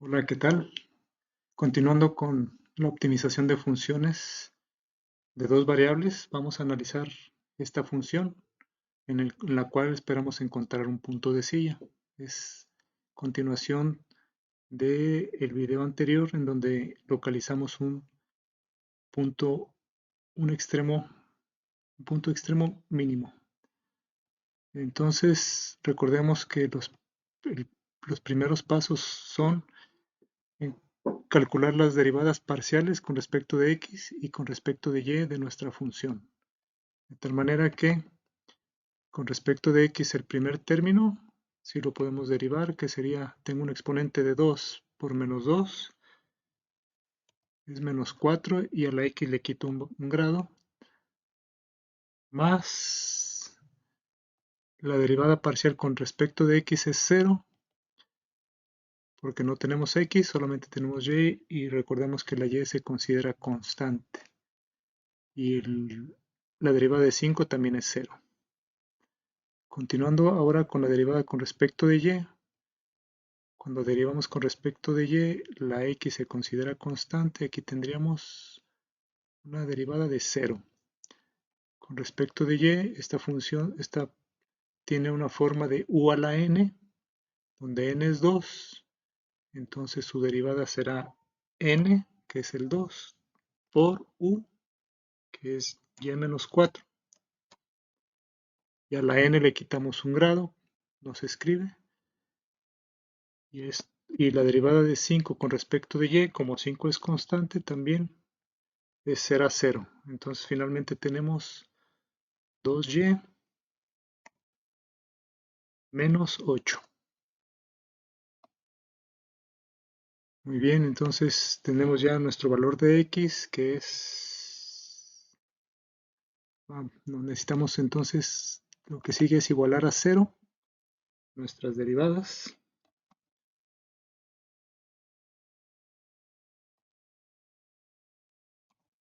Hola, ¿qué tal? Continuando con la optimización de funciones de dos variables, vamos a analizar esta función en la cual esperamos encontrar un punto de silla. Es continuación del video anterior en donde localizamos un punto, un extremo, un punto extremo mínimo. Entonces, recordemos que los primeros pasos son en calcular las derivadas parciales con respecto de x y con respecto de y de nuestra función. De tal manera que con respecto de x el primer término, si lo podemos derivar, que sería, tengo un exponente de 2 por menos 2, es menos 4 y a la x le quito un grado, más la derivada parcial con respecto de x es 0, porque no tenemos x, solamente tenemos y, y recordemos que la y se considera constante. Y la derivada de 5 también es 0. Continuando ahora con la derivada con respecto de y. Cuando derivamos con respecto de y, la x se considera constante. Aquí tendríamos una derivada de 0. Con respecto de y, esta función tiene una forma de u a la n, donde n es 2. Entonces su derivada será n, que es el 2, por u, que es y menos 4. Y a la n le quitamos un grado, no se escribe. Y la derivada de 5 con respecto de y, como 5 es constante, también será 0. Entonces finalmente tenemos 2y menos 8. Muy bien, entonces tenemos ya nuestro valor de x, que es... no necesitamos entonces, lo que sigue es igualar a 0 nuestras derivadas.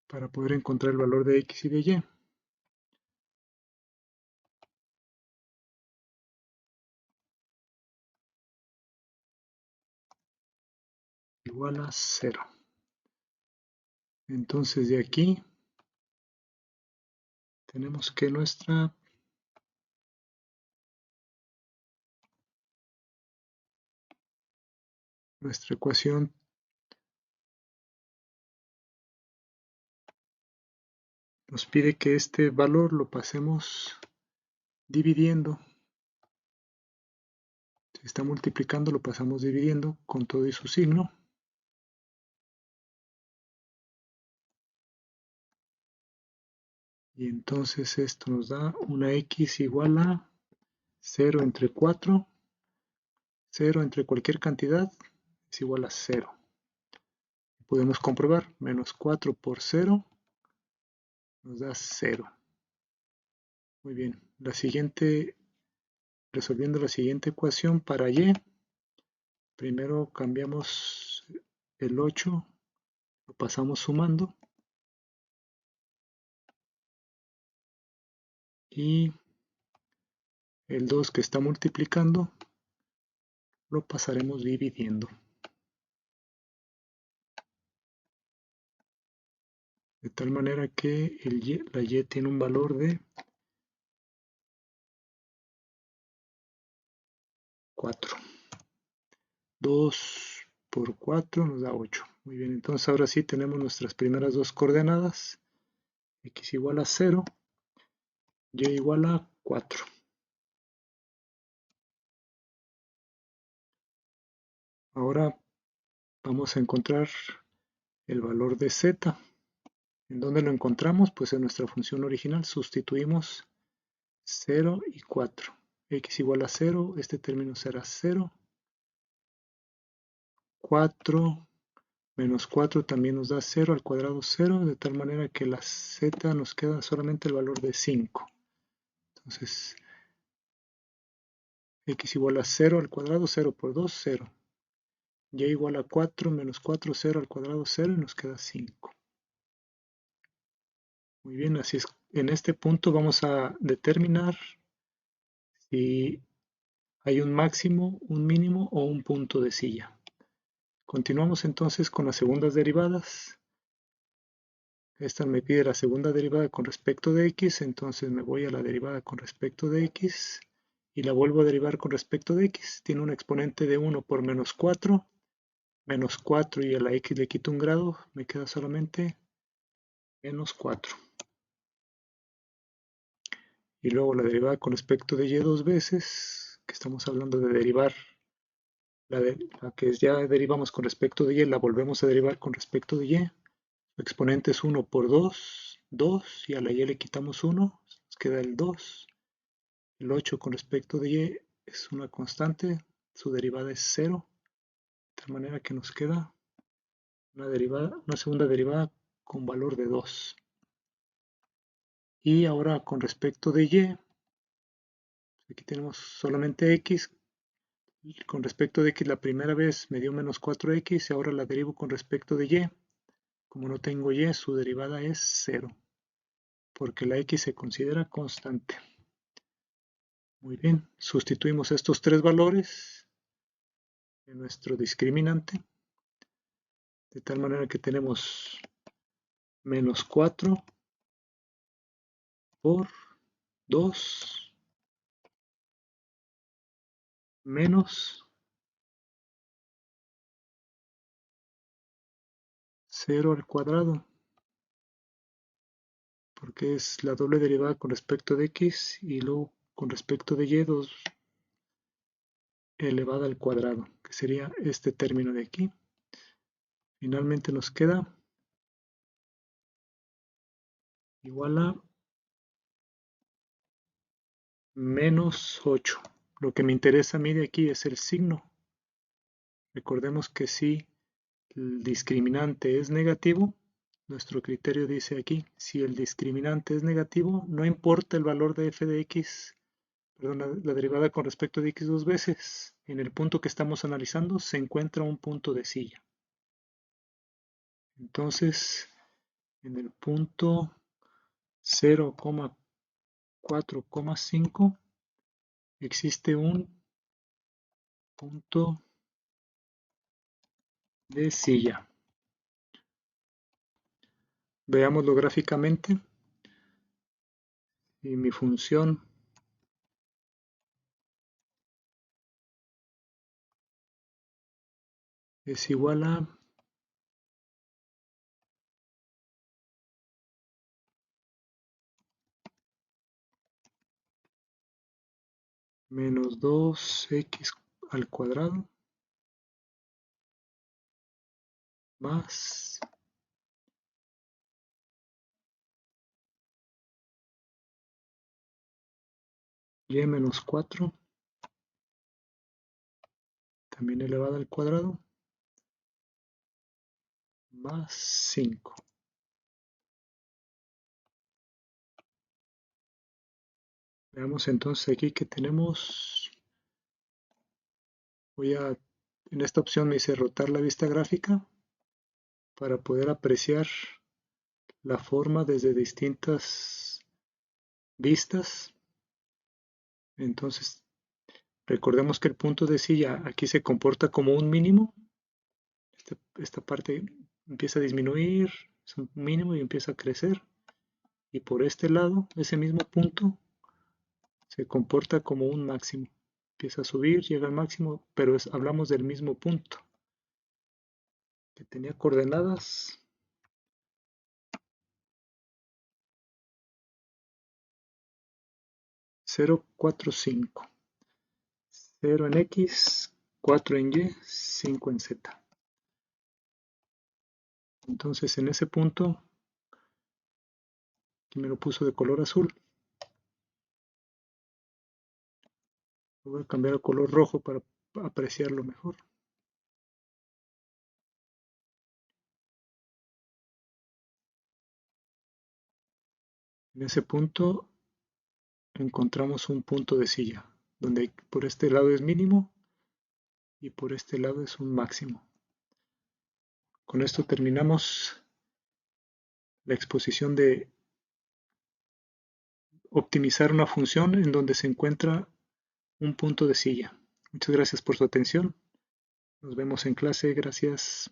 Para poder encontrar el valor de x y de y. Igual a 0. Entonces de aquí tenemos que nuestra ecuación nos pide que este valor lo pasemos dividiendo. Si está multiplicando, lo pasamos dividiendo con todo y su signo. Y entonces esto nos da una x igual a 0 entre 4. 0 entre cualquier cantidad es igual a 0. Podemos comprobar, menos 4 por 0 nos da 0. Muy bien, resolviendo la siguiente ecuación para y, primero cambiamos el 8, lo pasamos sumando, y el 2 que está multiplicando lo pasaremos dividiendo. De tal manera que la y tiene un valor de 4. 2 por 4 nos da 8. Muy bien, entonces ahora sí tenemos nuestras primeras dos coordenadas. X igual a 0, y igual a 4. Ahora vamos a encontrar el valor de z. ¿En dónde lo encontramos? Pues en nuestra función original sustituimos 0 y 4. X igual a 0, este término será 0. 4 menos 4 también nos da 0 al cuadrado 0, de tal manera que la z nos queda solamente el valor de 5. Entonces, x igual a 0 al cuadrado, 0 por 2, 0. Y igual a 4 menos 4, 0 al cuadrado, 0 y nos queda 5. Muy bien, así es. En este punto vamos a determinar si hay un máximo, un mínimo o un punto de silla. Continuamos entonces con las segundas derivadas. Esta me pide la segunda derivada con respecto de x, entonces me voy a la derivada con respecto de x y la vuelvo a derivar con respecto de x. Tiene un exponente de 1 por menos 4 y a la x le quito un grado, me queda solamente menos 4. Y luego la derivada con respecto de y dos veces, que estamos hablando de derivar la que ya derivamos con respecto de y, la volvemos a derivar con respecto de y. El exponente es 1 por 2, 2, y a la y le quitamos 1, nos queda el 2. El 8 con respecto de y es una constante, su derivada es 0, de tal manera que nos queda una segunda derivada con valor de 2. Y ahora con respecto de y, aquí tenemos solamente x. Con respecto de x la primera vez me dio menos 4x y ahora la derivo con respecto de y. Como no tengo y, su derivada es 0, porque la x se considera constante. Muy bien, sustituimos estos tres valores en nuestro discriminante, de tal manera que tenemos menos 4 por 2 menos 0 al cuadrado, porque es la doble derivada con respecto de x y luego con respecto de y, 2 elevada al cuadrado, que sería este término de aquí. Finalmente nos queda igual a menos 8. Lo que me interesa a mí de aquí es el signo. Recordemos que si el discriminante es negativo, nuestro criterio dice aquí, si el discriminante es negativo, no importa el valor de f de x, perdón, la derivada con respecto de x dos veces, en el punto que estamos analizando se encuentra un punto de silla. Entonces, en el punto 0,4,5 existe un punto de silla. Veámoslo gráficamente. Y mi función es igual a menos 2x al cuadrado más y menos 4 también elevado al cuadrado más 5. Veamos entonces aquí que tenemos, en esta opción me dice rotar la vista gráfica para poder apreciar la forma desde distintas vistas. Entonces, recordemos que el punto de silla aquí se comporta como un mínimo. Esta parte empieza a disminuir, es un mínimo y empieza a crecer. Y por este lado, ese mismo punto se comporta como un máximo. Empieza a subir, llega al máximo, pero hablamos del mismo punto, que tenía coordenadas 0, 4, 5. 0 en X, 4 en Y, 5 en Z. Entonces en ese punto, aquí me lo puso de color azul. Lo voy a cambiar a color rojo para apreciarlo mejor. En ese punto encontramos un punto de silla, donde por este lado es mínimo y por este lado es un máximo. Con esto terminamos la exposición de optimizar una función en donde se encuentra un punto de silla. Muchas gracias por su atención. Nos vemos en clase, gracias.